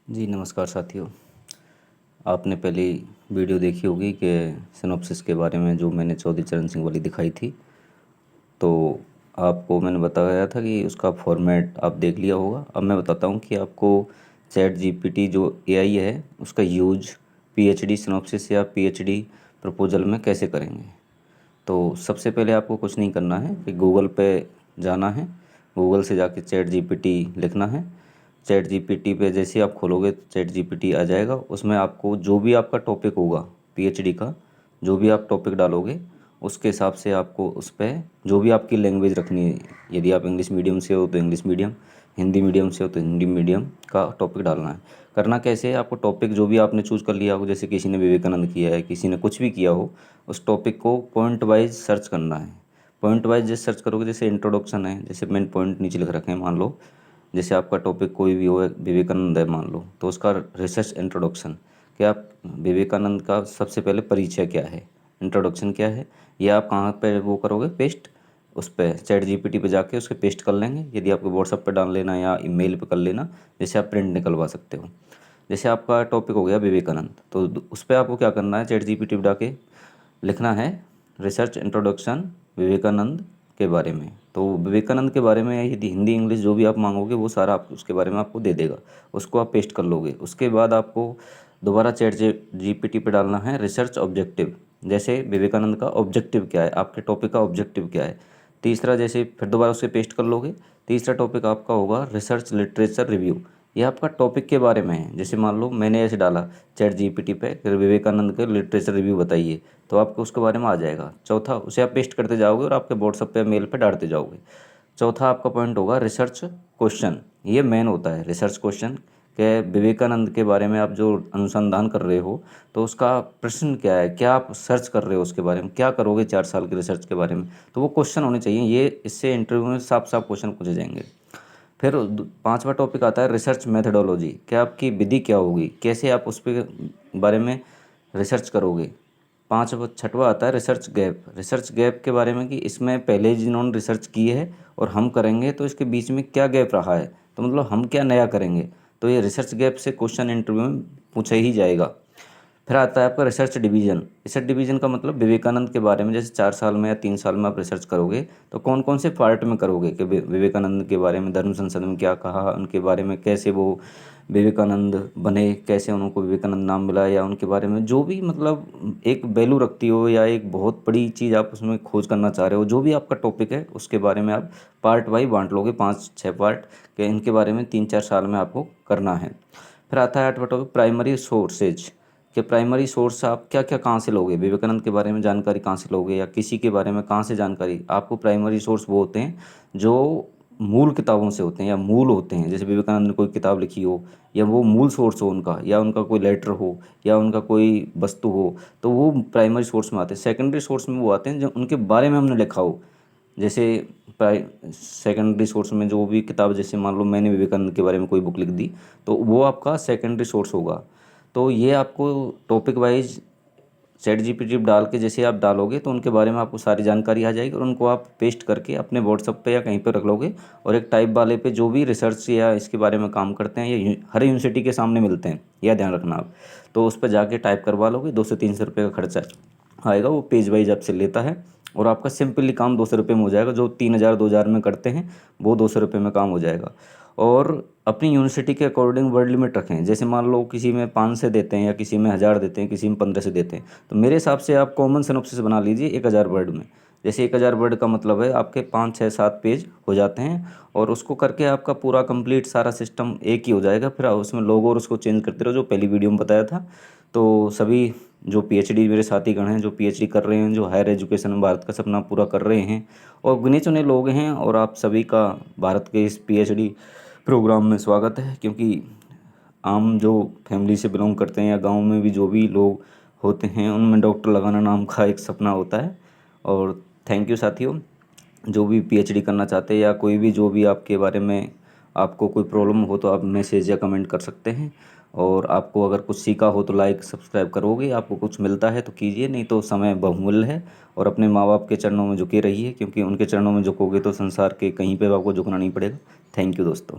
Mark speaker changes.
Speaker 1: जी नमस्कार साथियों। आपने पहले वीडियो देखी होगी कि सिनॉप्सिस के बारे में जो मैंने चौधरी चरण सिंह वाली दिखाई थी। तो आपको मैंने बताया था कि उसका फॉर्मेट आप देख लिया होगा। अब मैं बताता हूँ कि आपको चैट जीपीटी जो एआई है उसका यूज पीएचडी सिनॉप्सिस या पीएचडी प्रपोजल में कैसे करेंगे। तो सबसे पहले आपको कुछ नहीं करना है कि गूगल पे जाना है, गूगल से जाके चैट जीपीटी लिखना है। चैट जीपीटी पे जैसे आप खोलोगे तो चैट जीपीटी आ जाएगा। उसमें आपको जो भी आपका टॉपिक होगा पीएचडी का, जो भी आप टॉपिक डालोगे उसके हिसाब से आपको उस पर जो भी आपकी लैंग्वेज रखनी है, यदि आप इंग्लिश मीडियम से हो तो इंग्लिश मीडियम, हिंदी मीडियम से हो तो हिंदी मीडियम का टॉपिक डालना है। करना कैसे है, आपको टॉपिक जो भी आपने चूज़ कर लिया हो, जैसे किसी ने विवेकानंद किया है, किसी ने कुछ भी किया हो, उस टॉपिक को पॉइंट वाइज सर्च करना है। पॉइंट वाइज जैसे सर्च करोगे, जैसे इंट्रोडक्शन है, जैसे मेन पॉइंट नीचे लिख रखे हैं, मान लो जैसे आपका टॉपिक कोई भी हो, विवेकानंद है मान लो, तो उसका रिसर्च इंट्रोडक्शन, कि आप विवेकानंद का सबसे पहले परिचय क्या है, इंट्रोडक्शन क्या है, ये आप कहाँ पे वो करोगे पेस्ट, उस पर चैट जीपीटी पे जाके उसके पेस्ट कर लेंगे। यदि आपको व्हाट्सअप पे डाल लेना या ईमेल पे कर लेना, जैसे आप प्रिंट निकलवा सकते हो। जैसे आपका टॉपिक हो गया विवेकानंद, तो उस पर आपको क्या करना है, चैट जीपीटी पे जाके लिखना है रिसर्च इंट्रोडक्शन विवेकानंद के बारे में। तो विवेकानंद के बारे में यदि हिंदी इंग्लिश जो भी आप मांगोगे वो सारा आप उसके बारे में आपको दे देगा, उसको आप पेस्ट कर लोगे। उसके बाद आपको दोबारा चैट जीपीटी पे डालना है रिसर्च ऑब्जेक्टिव, जैसे विवेकानंद का ऑब्जेक्टिव क्या है, आपके टॉपिक का ऑब्जेक्टिव क्या है। तीसरा जैसे फिर दोबारा उसे पेस्ट कर लोगे। तीसरा टॉपिक आपका होगा रिसर्च लिटरेचर रिव्यू, ये आपका टॉपिक के बारे में है। जैसे मान लो मैंने ऐसे डाला चैट जीपीटी पे कि विवेकानंद के लिटरेचर रिव्यू बताइए, तो आपको उसके बारे में आ जाएगा। चौथा उसे आप पेस्ट करते जाओगे और आपके व्हाट्सअप पे मेल पे डालते जाओगे। चौथा आपका पॉइंट होगा रिसर्च क्वेश्चन, ये मेन होता है रिसर्च क्वेश्चन, कि विवेकानंद के बारे में आप जो अनुसंधान कर रहे हो तो उसका प्रश्न क्या है, क्या आप सर्च कर रहे हो उसके बारे में, क्या करोगे 4 साल के रिसर्च के बारे में, तो वो क्वेश्चन होने चाहिए। ये इससे इंटरव्यू में साफ साफ क्वेश्चन पूछे जाएंगे। फिर पांचवा टॉपिक आता है रिसर्च मेथडोलॉजी, क्या आपकी विधि क्या होगी, कैसे आप उस पर बारे में रिसर्च करोगे। छठवा आता है रिसर्च गैप, रिसर्च गैप के बारे में कि इसमें पहले जिन्होंने रिसर्च की है और हम करेंगे तो इसके बीच में क्या गैप रहा है, तो मतलब हम क्या नया करेंगे। तो ये रिसर्च गैप से क्वेश्चन इंटरव्यू में पूछा ही जाएगा। फिर आता है आपका रिसर्च डिवीजन। रिसर्च डिवीजन का मतलब विवेकानंद के बारे में जैसे 4 साल में या 3 साल में आप रिसर्च करोगे तो कौन कौन से पार्ट में करोगे, कि विवेकानंद के बारे में धर्म संसद में क्या कहा, उनके बारे में कैसे वो विवेकानंद बने, कैसे उनको विवेकानंद नाम मिला, या उनके बारे में जो भी मतलब एक वैल्यू रखती हो या एक बहुत बड़ी चीज़ आप उसमें खोज करना चाह रहे हो, जो भी आपका टॉपिक है उसके बारे में आप पार्ट वाइज बांट लोगे, 5-6 पार्ट के इनके बारे में 3-4 साल में आपको करना है। फिर आता है आठवां टॉपिक प्राइमरी सोर्सेज, कि प्राइमरी सोर्स आप क्या क्या कहाँ से लोगे, विवेकानंद के बारे में जानकारी कहाँ से लोगे या किसी के बारे में कहाँ से जानकारी। आपको प्राइमरी सोर्स वो होते हैं जो मूल किताबों से होते हैं या मूल होते हैं, जैसे विवेकानंद ने कोई किताब लिखी हो या वो मूल सोर्स हो उनका, या उनका कोई लेटर हो या उनका कोई वस्तु हो, तो वो प्राइमरी सोर्स में आते हैं। सेकेंडरी सोर्स में वो आते हैं जो उनके बारे में हमने लिखा हो, जैसे सेकेंडरी सोर्स में जो भी किताब, जैसे मान लो मैंने विवेकानंद के बारे में कोई बुक लिख दी तो वो आपका सेकेंडरी सोर्स होगा। तो ये आपको टॉपिक वाइज चैट जीपीटी डाल के जैसे आप डालोगे तो उनके बारे में आपको सारी जानकारी आ जाएगी और उनको आप पेस्ट करके अपने व्हाट्सअप पे या कहीं पे रख लोगे। और एक टाइप वाले पे जो भी रिसर्च या इसके बारे में काम करते हैं ये हर यूनिवर्सिटी के सामने मिलते हैं, यह ध्यान रखना आप। तो उस पर जाके टाइप करवा लोगे, 200-300 रुपये का खर्चा आएगा, वो पेज वाइज आपसे लेता है और आपका सिंपली काम 200 रुपये में हो जाएगा। जो 3,000-2,000 में करते हैं वो 200 रुपये में काम हो जाएगा। और अपनी यूनिवर्सिटी के अकॉर्डिंग वर्ड लिमिट रखें, जैसे मान लो किसी में 5 से देते हैं या किसी में 1,000 देते हैं, किसी में 15 से देते हैं, तो मेरे हिसाब से आप कॉमन सिनॉप्सिस बना लीजिए 1,000 वर्ड में। जैसे 1,000 वर्ड का मतलब है आपके 5-6-7 पेज हो जाते हैं और उसको करके आपका पूरा कंप्लीट सारा सिस्टम एक ही हो जाएगा। फिर उसमें लोगो और उसको चेंज करते रहो, जो पहली वीडियो में बताया था। तो सभी जो पीएचडी मेरे साथीगण हैं, जो पीएचडी कर रहे हैं, जो हायर एजुकेशन में भारत का सपना पूरा कर रहे हैं और गिने चुने लोग हैं, और आप सभी का भारत के इस पीएचडी प्रोग्राम में स्वागत है। क्योंकि आम जो फैमिली से बिलोंग करते हैं या गांव में भी जो भी लोग होते हैं उनमें डॉक्टर लगाना नाम का एक सपना होता है। और थैंक यू साथियों, जो भी पीएचडी करना चाहते हैं या कोई भी जो भी आपके बारे में आपको कोई प्रॉब्लम हो तो आप मैसेज या कमेंट कर सकते हैं। और आपको अगर कुछ सीखा हो तो लाइक सब्सक्राइब करोगे, आपको कुछ मिलता है तो कीजिए, नहीं तो समय बहुमूल्य है। और अपने माँ बाप के चरणों में झुके रहिए, क्योंकि उनके चरणों में झुकोगे तो संसार के कहीं पे आपको झुकना नहीं पड़ेगा। थैंक यू दोस्तों।